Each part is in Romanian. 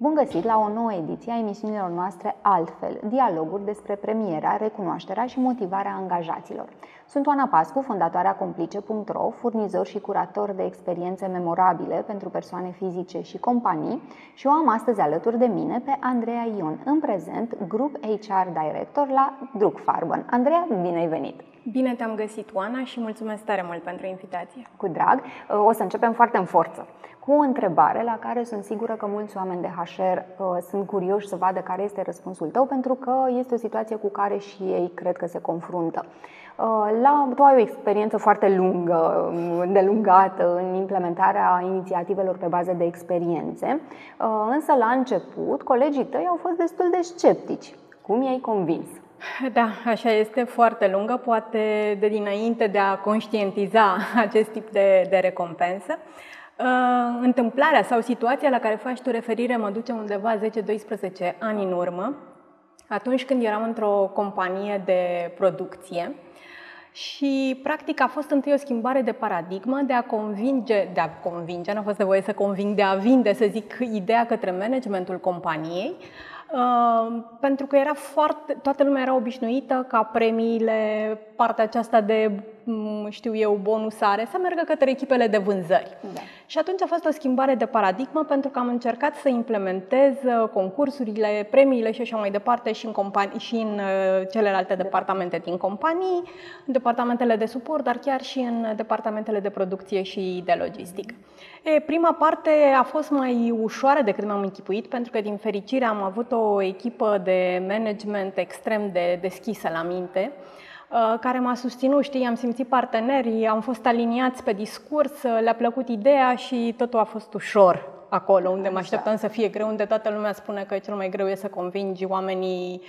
Bun găsit la o nouă ediție a emisiunilor noastre Altfel, dialoguri despre premierea, recunoașterea și motivarea angajaților. Sunt Oana Pascu, fondatoarea Complice.ro, furnizor și curator de experiențe memorabile pentru persoane fizice și companii și o am astăzi alături de mine pe Andreea Ion, în prezent Group HR Director la Druckfarben. Andreea, bine ai venit! Bine te-am găsit, Oana, și mulțumesc tare mult pentru invitație. Cu drag! O să începem foarte în forță cu o întrebare la care sunt sigură că mulți oameni de HR sunt curioși să vadă care este răspunsul tău, pentru că este o situație cu care și ei cred că se confruntă. Tu ai o experiență foarte lungă, îndelungată în implementarea inițiativelor pe bază de experiențe, însă la început colegii tăi au fost destul de sceptici. Cum i-ai convins? Da, așa este, foarte lungă, poate de dinainte de a conștientiza acest tip de recompensă. Întâmplarea sau situația la care faci tu referire mă duce undeva 10-12 ani în urmă, atunci când eram într-o companie de producție și practic a fost întâi o schimbare de paradigmă de a convinge, n-a fost nevoie să conving, de a vinde, să zic, ideea către managementul companiei, pentru că toată lumea era obișnuită ca premiile, partea aceasta de, bonusare, să meargă către echipele de vânzări. Da. Și atunci a fost o schimbare de paradigmă, pentru că am încercat să implementez concursurile, premiile și așa mai departe și în celelalte departamente din companii, în departamentele de suport, dar chiar și în departamentele de producție și de logistică. Prima parte a fost mai ușoară decât mi-am închipuit, pentru că din fericire am avut o echipă de management extrem de deschisă la minte, care m-a susținut, am simțit partenerii, am fost aliniați pe discurs, le-a plăcut ideea și totul a fost ușor acolo, unde mă așteptam să fie greu, unde toată lumea spune că cel mai greu e să convingi oamenii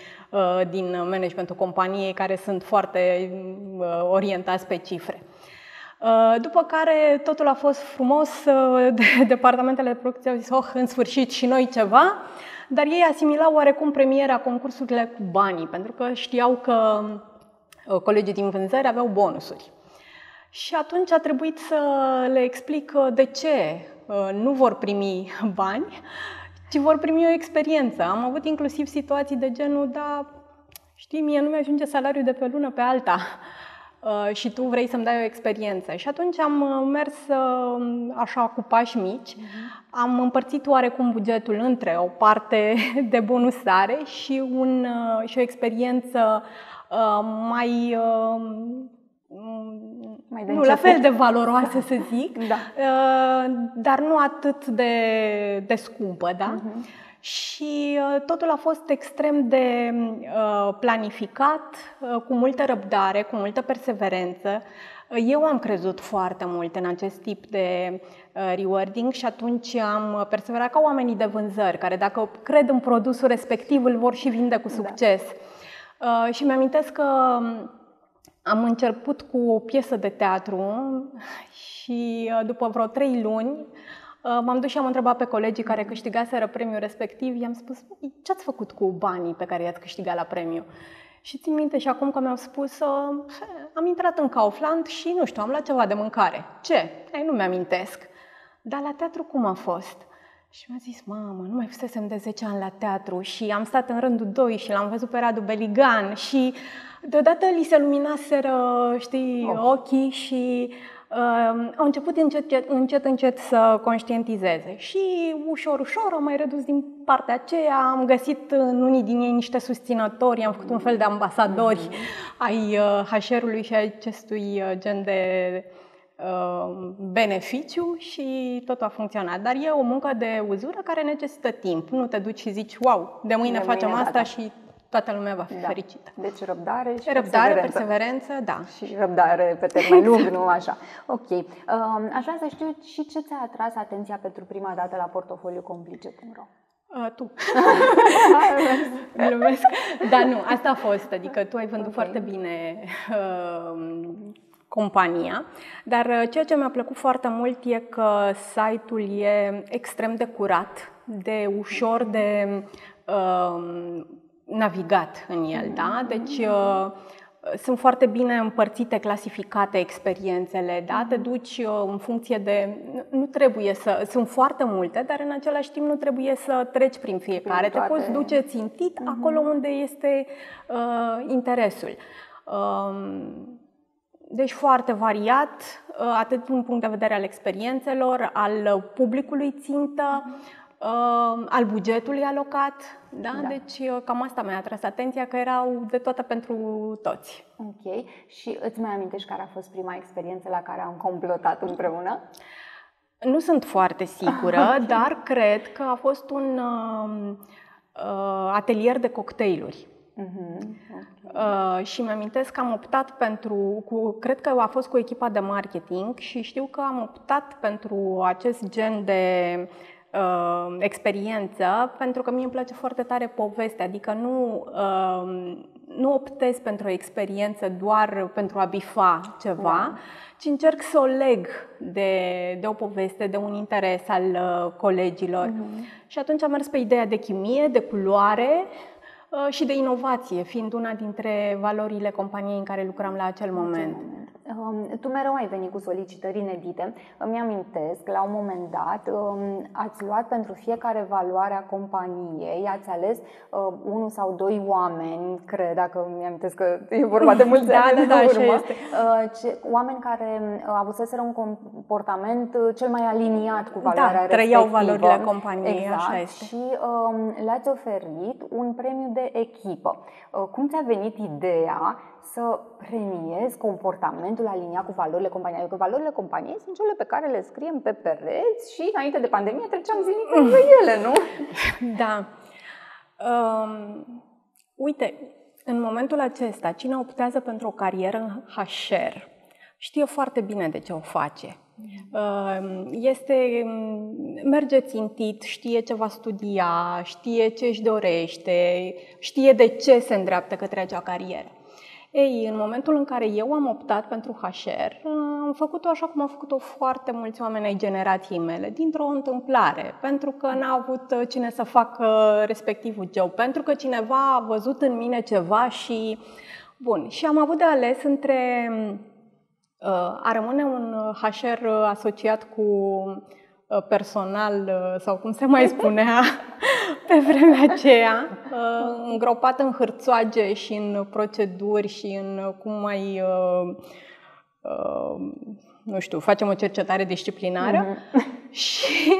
din managementul companiei, care sunt foarte orientați pe cifre. După care totul a fost frumos, departamentele de producție au zis, în sfârșit și noi ceva, dar ei asimilau oarecum premiera concursurile cu banii, pentru că știau că colegii din vânzări aveau bonusuri. Și atunci a trebuit să le explic de ce nu vor primi bani, ci vor primi o experiență. Am avut inclusiv situații de genul, mie nu mi-ajunge salariul de pe lună pe alta și tu vrei să-mi dai o experiență. Și atunci am mers așa cu pași mici, am împărțit oarecum bugetul între o parte de bonusare și o experiență la fel de valoroasă, să zic, da. Dar nu atât de scumpă, da? Și totul a fost extrem de planificat, cu multă răbdare, cu multă perseverență. Eu am crezut foarte mult în acest tip de rewarding și atunci am perseverat ca oamenii de vânzări, care dacă cred în produsul respectiv îl vor și vinde cu succes. Da. Și mi-amintesc că am început cu o piesă de teatru și după vreo 3 luni m-am dus și am întrebat pe colegii care câștigaseră premiul respectiv, i-am spus, ce ați făcut cu banii pe care i-ați câștigat la premiu? Și țin minte și acum că mi-au spus, am intrat în Kaufland și am luat ceva de mâncare. Ce? Nu mi-amintesc. Dar la teatru cum a fost? Și mi-a zis, mamă, nu mai fusesem de 10 ani la teatru și am stat în rândul 2 și l-am văzut pe Radu Beligan și deodată li se luminaseră, ochii și au început încet să conștientizeze. Și ușor am mai redus din partea aceea, am găsit în unii din ei niște susținători, am făcut un fel de ambasadori ai HR-ului și ai acestui gen de beneficiu și totul a funcționat. Dar e o muncă de uzură care necesită timp. Nu te duci și zici, wow, de mâine facem asta și toată lumea va fi fericită. Deci răbdare și perseverență, da. Și răbdare pe termen lung, nu așa. Ok. Aș vrea să știu și ce ți-a atras atenția pentru prima dată la portofoliul Complice.ro. Tu. Glumesc. Dar nu, asta a fost. Adică tu ai vândut foarte bine compania, dar ceea ce mi-a plăcut foarte mult e că site-ul e extrem de curat, de ușor de navigat în el, da? Deci sunt foarte bine împărțite, clasificate experiențele, da? Te duci în funcție de... Nu trebuie să... Sunt foarte multe, dar în același timp nu trebuie să treci prin fiecare. Te poți duce țintit acolo unde este interesul. Deci foarte variat, atât din punct de vedere al experiențelor, al publicului țintă, al bugetului alocat, da? Deci cam asta mi-a atras atenția, că erau de toate pentru toți. Ok. Și îți mai amintești care a fost prima experiență la care am complotat împreună? Nu sunt foarte sigură, dar cred că a fost un atelier de cocktailuri. Și mi-amintesc că am optat cred că a fost cu echipa de marketing și știu că am optat pentru acest gen de experiență, pentru că mie îmi place foarte tare povestea, adică nu optez pentru o experiență doar pentru a bifa ceva, ci încerc să o leg de o poveste, de un interes al colegilor. Și atunci am mers pe ideea de chimie, de culoare și de inovație, fiind una dintre valorile companiei în care lucram la acel moment. Tu mereu ai venit cu solicitări inedite. Îmi amintesc, la un moment dat, ați luat pentru fiecare valoare a companiei, ați ales 1 sau 2 oameni, cred, dacă îmi amintesc că e vorba de mulți ani în urmă, oameni care avuseseră un comportament cel mai aliniat cu valoarea respectivă. Trăiau valorile companiei, exact, așa este. Și le-ați oferit un premiu de echipă. Cum ți-a venit ideea să premiezi comportamentul aliniat cu valorile companiei? Adică valorile companiei sunt cele pe care le scriem pe pereți și înainte de pandemie treceam zilnic pe ele, nu? Da. Uite, în momentul acesta, cine optează pentru o carieră în HR știe foarte bine de ce o face. Merge țintit, știe ce va studia, știe ce își dorește, știe de ce se îndreaptă către acea carieră. Ei, în momentul în care eu am optat pentru HR, am făcut-o așa cum au făcut-o foarte mulți oameni ai generației mele, dintr-o întâmplare, pentru că n-a avut cine să facă respectivul job, pentru că cineva a văzut în mine ceva și... Bun, și am avut de ales între a rămâne un HR asociat cu personal, sau cum se mai spunea pe vremea aceea, îngropat în hârțoage și în proceduri și în cum mai, nu știu, facem o cercetare disciplinară și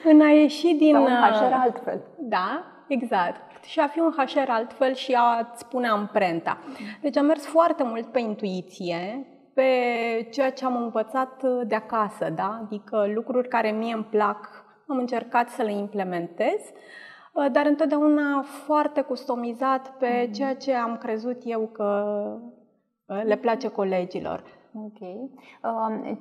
în a ieși din... Sau un HR altfel. Da, exact. Și a fi un HR altfel și a-ți pune amprenta. Deci am mers foarte mult pe intuiție, pe ceea ce am învățat de acasă, da? Adică lucruri care mie îmi plac, am încercat să le implementez, dar întotdeauna foarte customizat pe ceea ce am crezut eu că le place colegilor. Ok.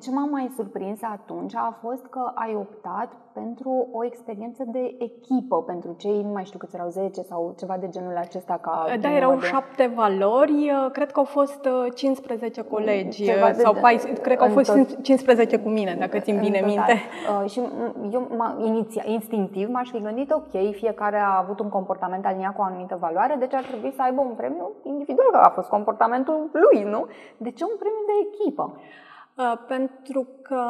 Ce m-a mai surprins atunci a fost că ai optat pentru o experiență de echipă, pentru cei, nu mai știu câți erau, 10 sau ceva de genul acesta. Da, erau 7 valori, cred că au fost 15 colegi, sau cred că au fost 15 cu mine, dacă țin bine minte. Și eu instinctiv m-aș fi gândit, ok, fiecare a avut un comportament aliniat cu o anumită valoare, deci ar trebui să aibă un premiu individual, că a fost comportamentul lui, nu? De ce un premiu de echipă? Pentru că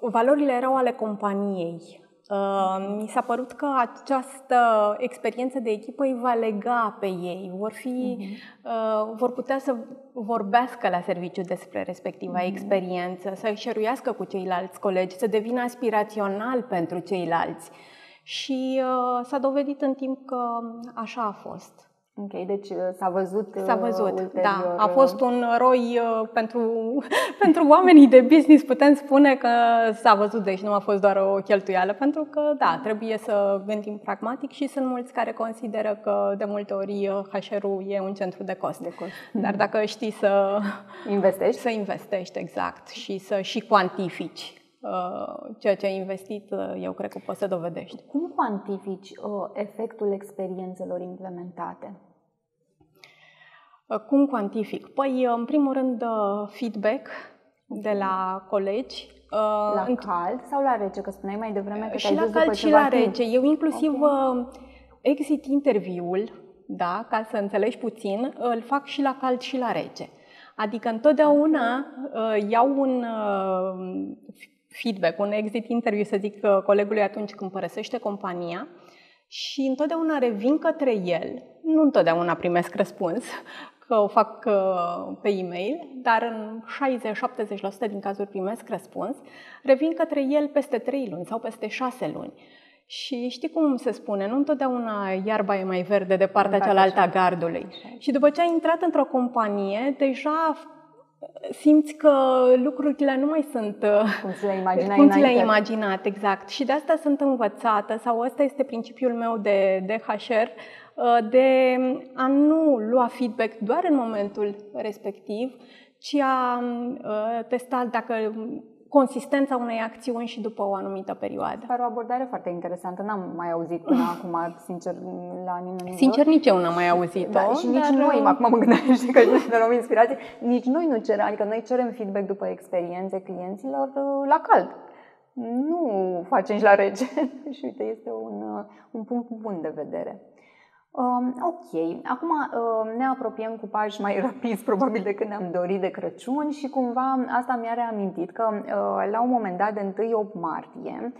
valorile erau ale companiei. Mi s-a părut că această experiență de echipă îi va lega pe ei. Vor putea să vorbească la serviciu despre respectiva experiență, să șeruiască cu ceilalți colegi, să devină aspirațional pentru ceilalți. Și s-a dovedit în timp că așa a fost. Ok, deci s-a văzut ulterior. Da. A fost un ROI pentru oamenii de business, putem spune că s-a văzut, deci nu a fost doar o cheltuială, pentru că, da, trebuie să gândim pragmatic și sunt mulți care consideră că de multe ori HR-ul e un centru de cost. Dar dacă știi să investești, exact, și să și cuantifici ceea ce ai investit, eu cred că poți să dovedești. Cum cuantifici efectul experiențelor implementate? Cum cuantific? Păi, în primul rând, feedback de la colegi. La cald sau la rece? Că spuneai mai devreme că și la cald și la rece. Eu inclusiv exit interviul da, ca să înțelegi puțin, îl fac și la cald și la rece. Adică întotdeauna iau un feedback, un exit interview, să zic, colegului atunci când părăsește compania și întotdeauna revin către el. Nu întotdeauna primesc răspuns, că o fac pe e-mail, dar în 60-70% din cazuri primesc răspuns. Revin către el peste 3 luni sau peste 6 luni. Și știi cum se spune, nu întotdeauna iarba e mai verde de partea cealaltă a gardului. Și după ce ai intrat într-o companie, deja simți că lucrurile nu mai sunt cum ți le-ai imaginat, exact. Și de asta sunt învățată, sau ăsta este principiul meu de HR, de a nu lua feedback doar în momentul respectiv, ci a testa dacă consistența unei acțiuni și după o anumită perioadă. Dar o abordare foarte interesantă, n-am mai auzit până acum, sincer, la nimeni. Sincer, nici eu n-am mai auzit-o. Da, și nici noi, acum mă gândesc că ne luăm inspirație, nici noi nu cerem, adică noi cerem feedback după experiențe clienților la cald. Nu facem și la rece. Și uite, este un punct bun de vedere. Ok, acum ne apropiem cu pași mai rapizi probabil decât ne-am dorit de Crăciun și cumva asta mi-a reamintit că la un moment dat de 1-8 martie,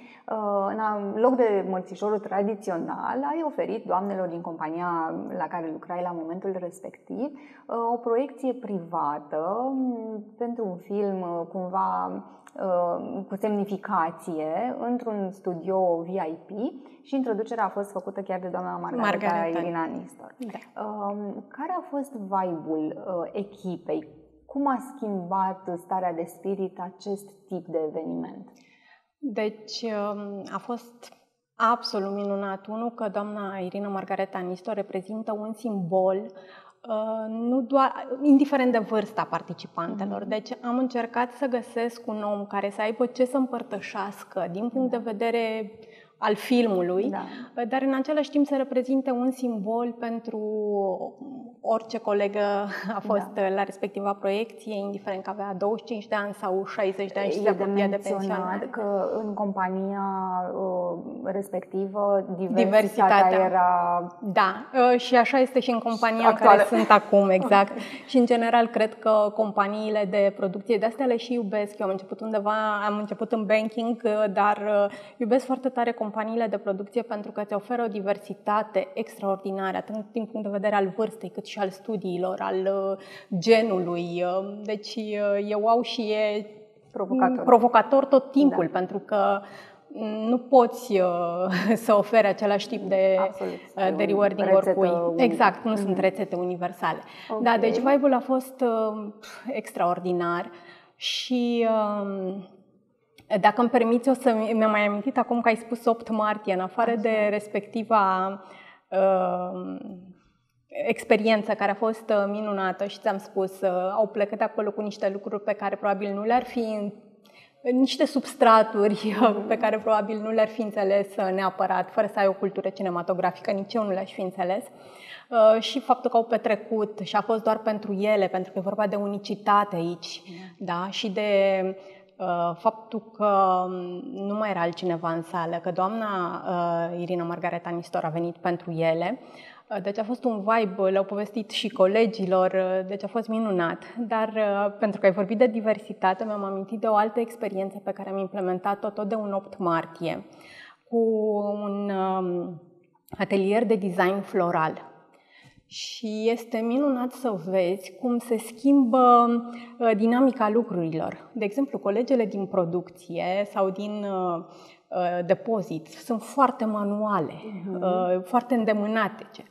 în loc de mărțișorul tradițional, ai oferit doamnelor din compania la care lucrai la momentul respectiv o proiecție privată pentru un film cumva cu semnificație într-un studio VIP și introducerea a fost făcută chiar de doamna Margareta Irina Nistor. Da. Care a fost vibe-ul echipei? Cum a schimbat starea de spirit acest tip de eveniment? Deci a fost absolut minunat. Unul, că doamna Irina Margareta Nistor reprezintă un simbol nu doar, indiferent de vârsta participantelor. Deci am încercat să găsesc un om care să aibă ce să împărtășească din punct de vedere al filmului, dar în același timp să reprezinte un simbol pentru orice colegă a fost la respectiva proiecție, indiferent că avea 25 de ani sau 60 de ani și se apropia de pensionare. Că în compania respectivă diversitatea era... Da, și așa este și în compania în care sunt acum, exact. Okay. Și în general cred că companiile de producție, de astea le și iubesc. Eu am început în banking, dar iubesc foarte tare companiile de producție pentru că îți oferă o diversitate extraordinară, atât din punct de vedere al vârstei, cât și al studiilor, al genului. Deci e wow și e provocator tot timpul, pentru că nu poți să oferi același tip de rewarding oricui. Exact, nu sunt rețete universale. Okay. Da, deci vibe-ul a fost extraordinar și... Dacă îmi permiți, mi-am mai amintit acum că ai spus 8 martie, în afară de respectiva experiență care a fost minunată și ți-am spus, au plecat acolo cu niște lucruri pe care probabil nu le-ar fi, niște substraturi pe care probabil nu le-ar fi înțeles neapărat, fără să ai o cultură cinematografică, nici eu nu le-aș fi înțeles. Și faptul că au petrecut și a fost doar pentru ele, pentru că e vorba de unicitate aici, da? Și de... faptul că nu mai era altcineva în sală, că doamna Irina Margareta Nistor a venit pentru ele. Deci a fost un vibe, le-au povestit și colegilor, deci a fost minunat. Dar pentru că ai vorbit de diversitate, mi-am amintit de o altă experiență pe care am implementat-o tot de un 8 martie, cu un atelier de design floral. Și este minunat să vezi cum se schimbă dinamica lucrurilor. De exemplu, colegele din producție sau din depozit sunt foarte manuale, foarte îndemânatice.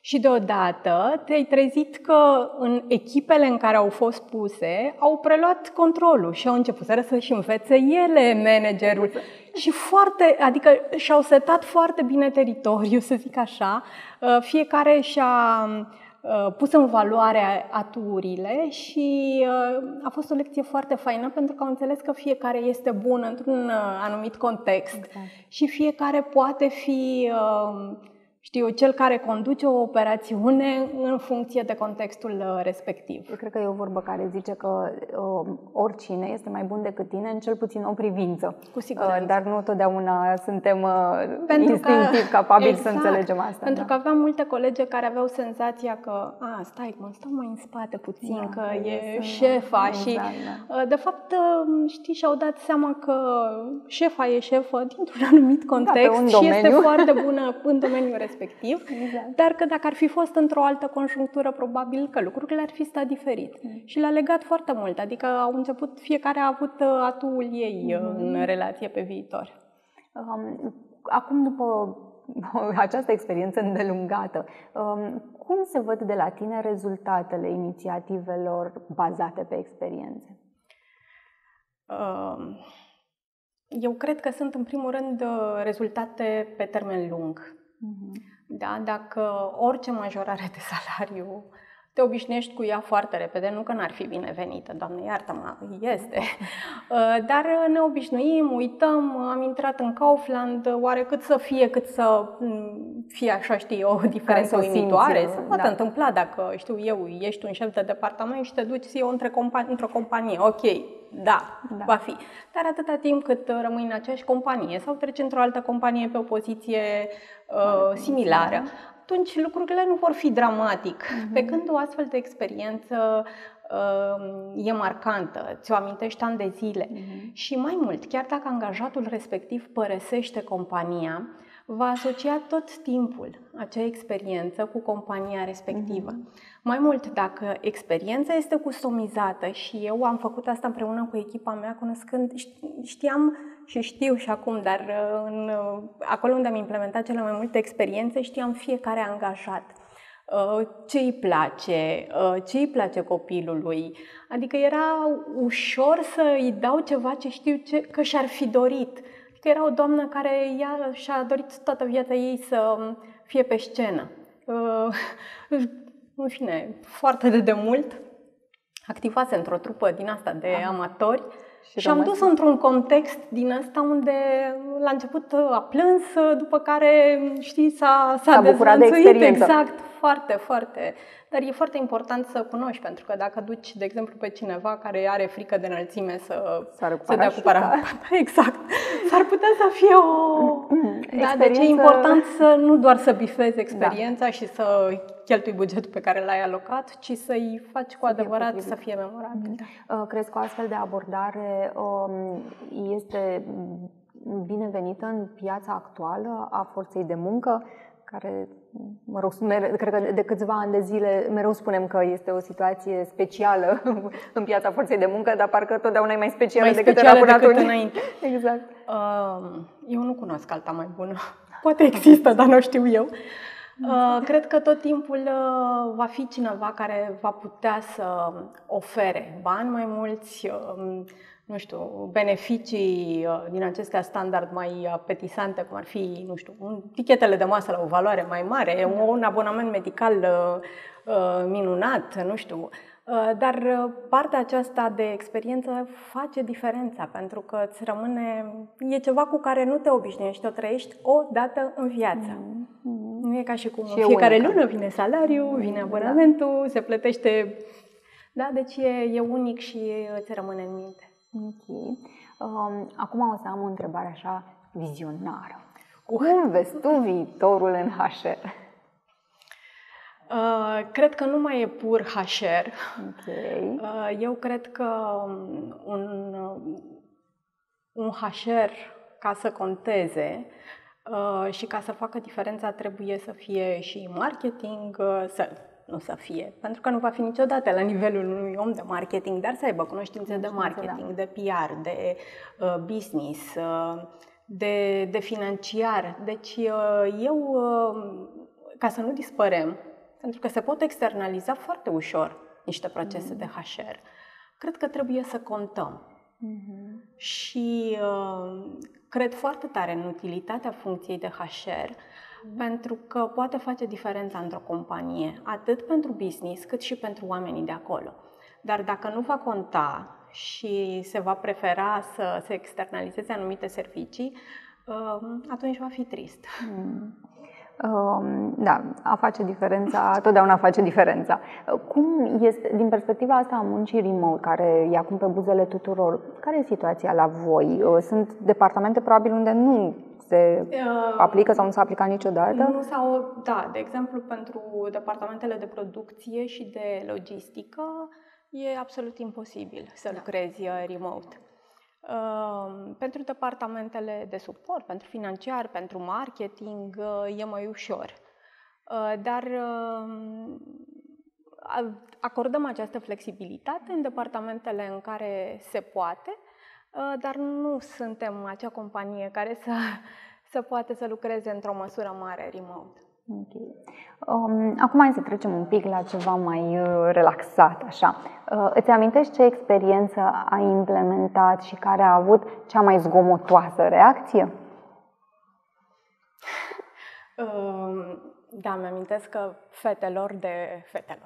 Și deodată te-ai trezit că în echipele în care au fost puse au preluat controlul și au început să-și învețe ele managerul. Și adică și-au setat foarte bine teritoriul, să zic așa. Fiecare și-a pus în valoare aturile și a fost o lecție foarte faină pentru că au înțeles că fiecare este bun într-un anumit context și fiecare poate fi cel care conduce o operațiune în funcție de contextul respectiv. Eu cred că e o vorbă care zice că oricine este mai bun decât tine în cel puțin o privință. Cu siguranță. Dar nu totdeauna suntem instinctiv capabili să înțelegem asta. Pentru că aveam multe colege care aveau senzația că stai, mă stau mai în spate puțin, că e șefa și de fapt și-au dat seama că șefa e șefă dintr-un anumit context și este foarte bună în domeniul respectiv, dar că dacă ar fi fost într-o altă conjunctură, probabil că lucrurile ar fi stat diferit. Și le-a legat foarte mult, adică au început, fiecare a avut atul ei în relație pe viitor. Acum, după această experiență îndelungată, cum se văd de la tine rezultatele inițiativelor bazate pe experiențe? Eu cred că sunt, în primul rând, rezultate pe termen lung. Da? Dacă orice majorare de salariu te obișnuiești cu ea foarte repede, nu că n-ar fi binevenită, Doamne iartă-mă, este, dar ne obișnuim, uităm, am intrat în Kaufland, oare cât să fie așa, o diferență uimitoare? Se poate întâmpla dacă, ești un șef de departament și te duci într-o companie, ok, va fi. Dar atâta timp cât rămâi în aceeași companie sau treci într-o altă companie pe o poziție similară, atunci lucrurile nu vor fi dramatic. Pe când o astfel de experiență e marcantă, ți-o amintești ani de zile. Și mai mult, chiar dacă angajatul respectiv părăsește compania, va asocia tot timpul acea experiență cu compania respectivă. Mai mult, dacă experiența este customizată, și eu am făcut asta împreună cu echipa mea, cunoscând, știam și știu și acum, dar acolo unde am implementat cele mai multe experiențe, știam fiecare angajat. Ce îi place, ce îi place copilului. Adică era ușor să îi dau ceva ce știu că și-ar fi dorit. Că era o doamnă care ea și-a dorit toată viața ei să fie pe scenă. În fine, foarte de demult activase într-o trupă din asta de amatori și am dus într-un context din ăsta unde la început a plâns, după care, s-a bucurat de experiență. Exact, foarte, foarte. Dar e foarte important să cunoști, pentru că dacă duci, de exemplu, pe cineva care are frică de înălțime să dea cu parașuta, exact, s-ar putea să fie deci e important să nu doar să bifezi experiența și să cheltui bugetul pe care l-ai alocat, ci să-i faci cu adevărat să fie memorabil. Crezi că o astfel de abordare este binevenită în piața actuală a forței de muncă, care, cred că de câțiva ani de zile mereu spunem că este o situație specială în piața forței de muncă, dar parcă totdeauna e mai specială decât era până atunci. Înainte. Exact. Eu nu cunosc alta mai bună. Poate există, dar nu știu eu. Cred că tot timpul va fi cineva care va putea să ofere bani mai mulți, beneficii din acestea standard mai apetisante, cum ar fi, tichetele de masă la o valoare mai mare, un abonament medical minunat, dar partea aceasta de experiență face diferența, pentru că îți rămâne, e ceva cu care nu te obișnuiești, o trăiești o dată în viață. Nu e ca și cum în fiecare lună vine salariul, vine abonamentul, se plătește. Deci e unic și îți rămâne în minte. Ok. Acum o să am o întrebare așa vizionară. Cum vezi tu viitorul în HR? Cred că nu mai e pur HR. Okay. Eu cred că un HR, ca să conteze și ca să facă diferența, trebuie să fie și marketing, pentru că nu va fi niciodată la nivelul unui om de marketing, dar să aibă cunoștințe de marketing, de PR, de business, de financiar. Deci eu, ca să nu dispărem, pentru că se pot externaliza foarte ușor niște procese de HR, cred că trebuie să contăm. Și cred foarte tare în utilitatea funcției de HR, pentru că poate face diferența într-o companie, atât pentru business, cât și pentru oamenii de acolo. Dar dacă nu va conta și se va prefera să se externalizeze anumite servicii, atunci va fi trist. Da, a face diferența, totdeauna face diferența. Cum este, din perspectiva asta a muncii remote, care e acum pe buzele tuturor, care e situația la voi? Sunt departamente probabil unde nu se aplică sau nu s-a aplicat niciodată? Nu sau, da, de exemplu, pentru departamentele de producție și de logistică e absolut imposibil să lucrezi remote. Pentru departamentele de suport, pentru financiar, pentru marketing, e mai ușor. Dar acordăm această flexibilitate în departamentele în care se poate, dar nu suntem acea companie care să poate să lucreze într-o măsură mare remote. Okay. Acum hai să trecem un pic la ceva mai relaxat, așa. Îți amintești ce experiență ai implementat și care a avut cea mai zgomotoasă reacție? Da, mi-amintesc că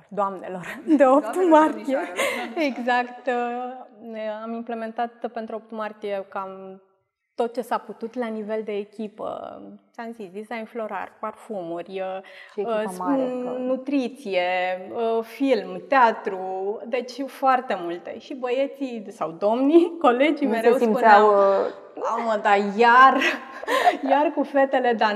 doamnelor de 8 martie, exact, am implementat pentru 8 martie cam tot ce s-a putut la nivel de echipă. Ți-am zis, design florar, parfumuri, nutriție, film, teatru, deci foarte multe. Și băieții sau domnii, colegii mereu spuneau, dar iar cu fetele, dar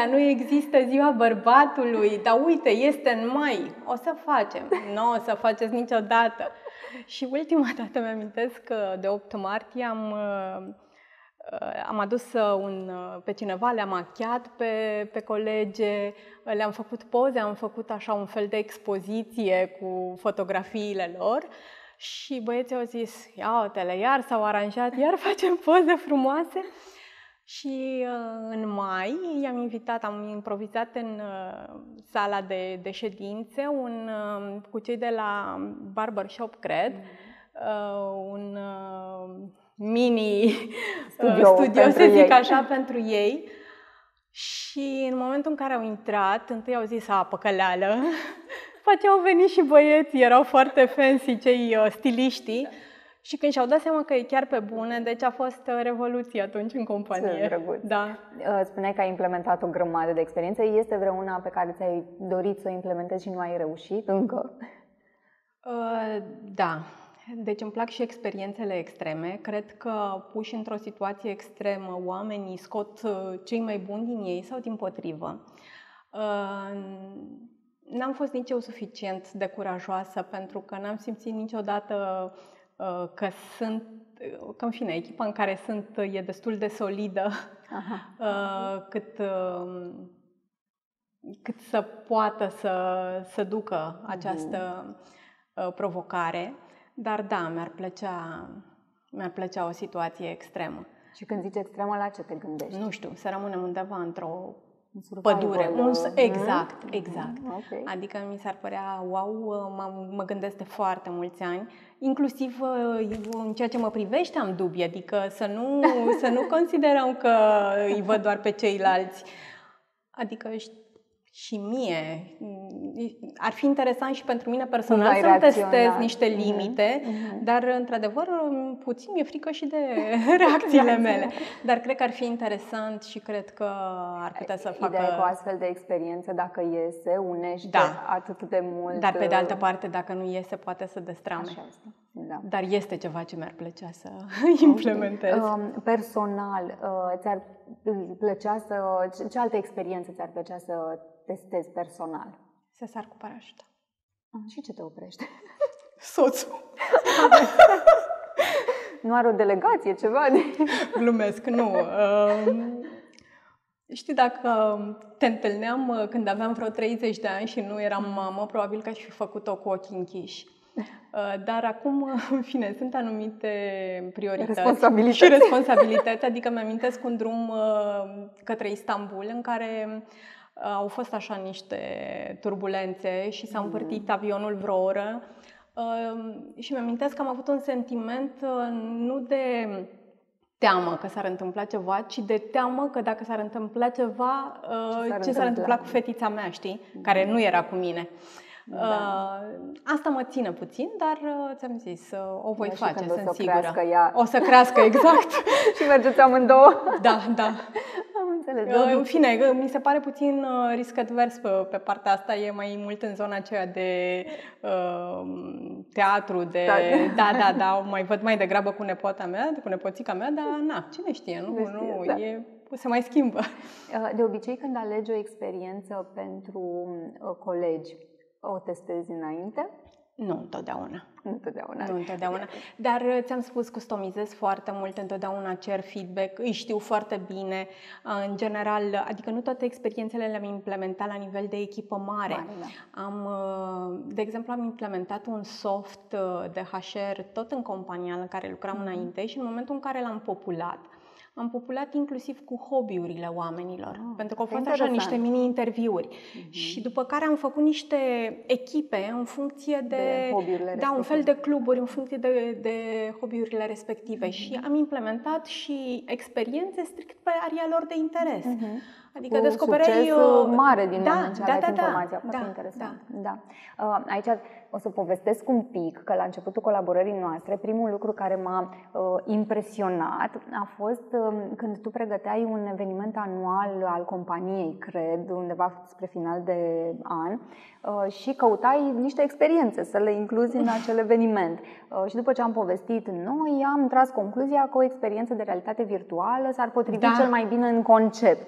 nu există ziua bărbatului, dar uite, este în mai, o să facem. Nu o să faceți niciodată. Și ultima dată mi-amintesc că de 8 martie am adus pe cineva, le-am machiat pe colege, le-am făcut poze, am făcut așa un fel de expoziție cu fotografiile lor și băieții au zis, ia uite-le, iar s-au aranjat, iar facem poze frumoase. Și în mai am improvizat în sala de ședințe cu cei de la Barbershop, cred, un mini studio, să zic așa, pentru ei. Și în momentul în care au intrat, întâi au zis, păcăleală, după aceea au venit și băieții, erau foarte fancy cei stiliștii. Și când și-au dat seama că e chiar pe bune, deci a fost revoluție atunci în companie. Da. Spuneai că ai implementat o grămadă de experiențe. Este vreuna pe care ți-ai dorit să o implementezi și nu ai reușit încă? Da. Deci îmi plac și experiențele extreme. Cred că puși într-o situație extremă, oamenii scot cei mai buni din ei sau dimpotrivă. N-am fost nici eu suficient de curajoasă pentru că n-am simțit niciodată că în fine, echipa în care sunt e destul de solidă cât să poată să ducă această provocare. Dar da, mi-ar plăcea o situație extremă. Și când zici extremă, la ce te gândești? Nu știu, să rămânem undeva într-o pădure. Exact. Okay. Adică mi s-ar părea wow, mă gândesc de foarte mulți ani. Inclusiv în ceea ce mă privește am dubii, adică să nu considerăm că îi văd doar pe ceilalți. Adică și mie ar fi interesant și pentru mine personal să testez niște limite, dar într-adevăr puțin mi-e frică și de reacțiile mele. Dar cred că ar fi interesant și cred că ar putea să facă... Ideea cu astfel de experiență, dacă iese, unește atât de mult... Dar pe de altă parte, dacă nu iese, poate să destrame. Așa este. Da. Dar este ceva ce mi-ar plăcea să implementez. Personal, ți-ar plăcea ce alte experiențe ți-ar plăcea să testezi personal? Să sar cu parașută. Și ce te oprește? Soțul. Nu are o delegație, ceva? Glumesc, nu. Știi, dacă te întâlneam când aveam vreo 30 de ani și nu eram mamă, probabil că aș fi făcut-o cu ochii închiși. Dar acum, în fine, sunt anumite priorități și responsabilități. Adică mi-amintesc un drum către Istanbul în care au fost așa niște turbulențe și s-a învârtit avionul vreo oră. Și mi-amintesc că am avut un sentiment nu de teamă că s-ar întâmpla ceva, ci de teamă că dacă s-ar întâmpla ceva, ce s-ar întâmpla cu fetița mea, știi? Care nu era cu mine. Asta mă ține puțin, dar ți-am zis, o voi face, sunt sigură. Ea. O să crească, exact. Și mergeți amândouă. Da. Am înțeles. În fine, mi se pare puțin risc advers pe partea asta, e mai mult în zona aceea de teatru, da, mai văd mai degrabă cu nepoata mea, cu nepoțica mea, dar cine știe, se mai schimbă. De obicei, când alegi o experiență pentru colegi, o testezi înainte? Nu întotdeauna. Nu întotdeauna. Dar ți-am spus, customizez foarte mult, întotdeauna cer feedback, îi știu foarte bine. În general, adică nu toate experiențele le-am implementat la nivel de echipă mare. De exemplu, am implementat un soft de HR tot în compania în care lucram înainte și în momentul în care l-am populat, am populat inclusiv cu hobby-urile oamenilor, pentru că au fost așa niște mini-interviuri. Și după care am făcut niște echipe în funcție de un fel de cluburi, în funcție de hobby-urile respective. Și am implementat și experiențe strict pe aria lor de interes. Adică descopereai mare din moment ce aveți informația. Foarte interesant. Da. Aici o să povestesc un pic că la începutul colaborării noastre, primul lucru care m-a impresionat a fost când tu pregăteai un eveniment anual al companiei, cred, undeva spre final de an, și căutai niște experiențe să le incluzi în acel eveniment. Și după ce am povestit noi, am tras concluzia că o experiență de realitate virtuală s-ar potrivi cel mai bine în concept.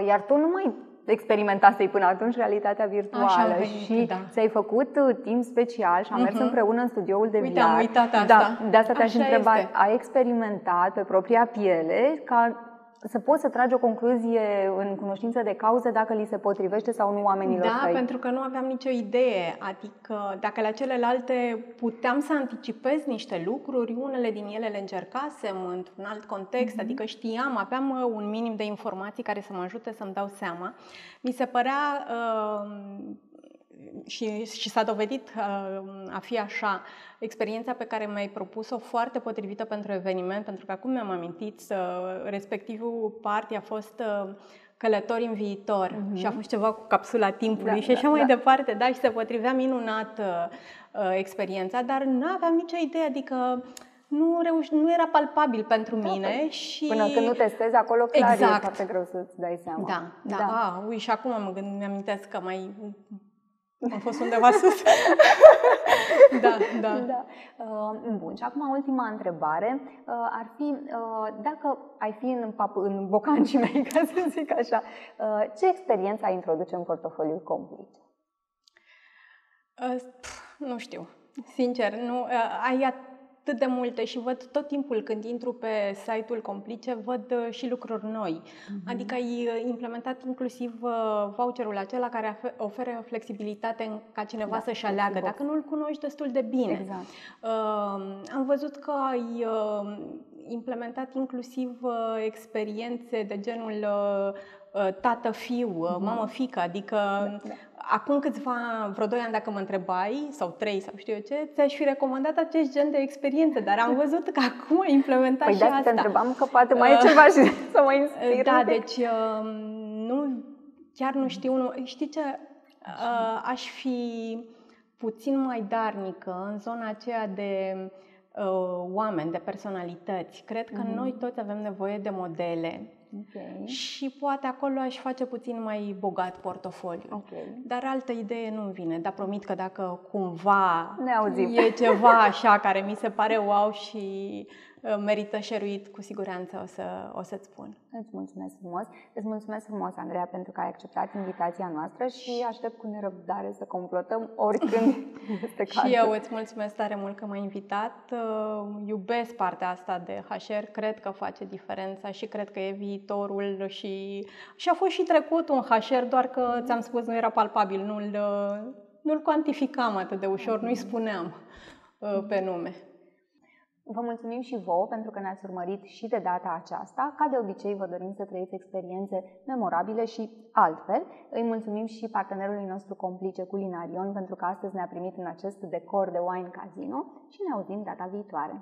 Iar tu nu mai experimentasei până atunci realitatea virtuală și ți-ai făcut timp special și am mers împreună în studioul de VR. Am uitat asta. De asta te-aș întreba, ai experimentat pe propria piele ca să poți să tragi o concluzie în cunoștință de cauză dacă li se potrivește sau nu oamenilor tăi? Da, pentru că nu aveam nicio idee. Adică dacă la celelalte puteam să anticipez niște lucruri, unele din ele le încercasem într-un alt context, adică știam, aveam un minim de informații care să mă ajute să-mi dau seama. Mi se părea și s-a dovedit a fi așa, experiența pe care mi-ai propus-o foarte potrivită pentru eveniment, pentru că acum mi-am amintit, respectivul party a fost Călători în viitor și a fost ceva cu capsula timpului și așa mai departe, și se potrivea minunat experiența, dar nu aveam nicio idee, adică nu era palpabil pentru mine și... Până când nu testezi acolo, clar, e foarte greu să-ți dai seama. Și acum mi-amintesc că am fost undeva sus. Da. Bun, și acum ultima întrebare ar fi, dacă ai fi în bocancii mei, ca să zic așa, ce experiență ai introduce în portofoliul Complice? Nu știu, sincer, ai atât de multe și văd tot timpul când intru pe site-ul Complice, văd și lucruri noi. Adică ai implementat inclusiv voucherul acela care oferă flexibilitate ca cineva să-și aleagă, dacă nu-l cunoști destul de bine. Am văzut că ai implementat inclusiv experiențe de genul tată-fiu, mamă-fică, adică acum vreo 2 ani dacă mă întrebai, sau 3 sau știu eu ce, ți-aș fi recomandat acest gen de experiențe, dar am văzut că acum ai implementat și asta. Te întrebam că poate mai e ceva și să mă inspir. Deci chiar nu știu, știi ce, aș fi puțin mai darnică în zona aceea de oameni, de personalități. Cred că noi toți avem nevoie de modele. Și poate acolo aș face puțin mai bogat portofoliu. Dar altă idee nu-mi vine. Dar promit că dacă cumva e ceva așa care mi se pare wow și merită share-uit, cu siguranță o să-ți spun. Îți mulțumesc frumos. Îți mulțumesc frumos, Andreea, pentru că ai acceptat invitația noastră și aștept cu nerăbdare să complotăm oricând este cazul. Și eu îți mulțumesc tare mult că m-ai invitat. Iubesc partea asta de HR, cred că face diferența și cred că e viitorul și a fost și trecut un HR, doar că ți-am spus, nu era palpabil, nu-l cuantificam atât de ușor, nu-i spuneam pe nume. Vă mulțumim și vouă pentru că ne-ați urmărit și de data aceasta. Ca de obicei, vă dorim să trăiți experiențe memorabile și altfel. Îi mulțumim și partenerului nostru Complice Culinarion pentru că astăzi ne-a primit în acest decor de wine casino și ne auzim data viitoare.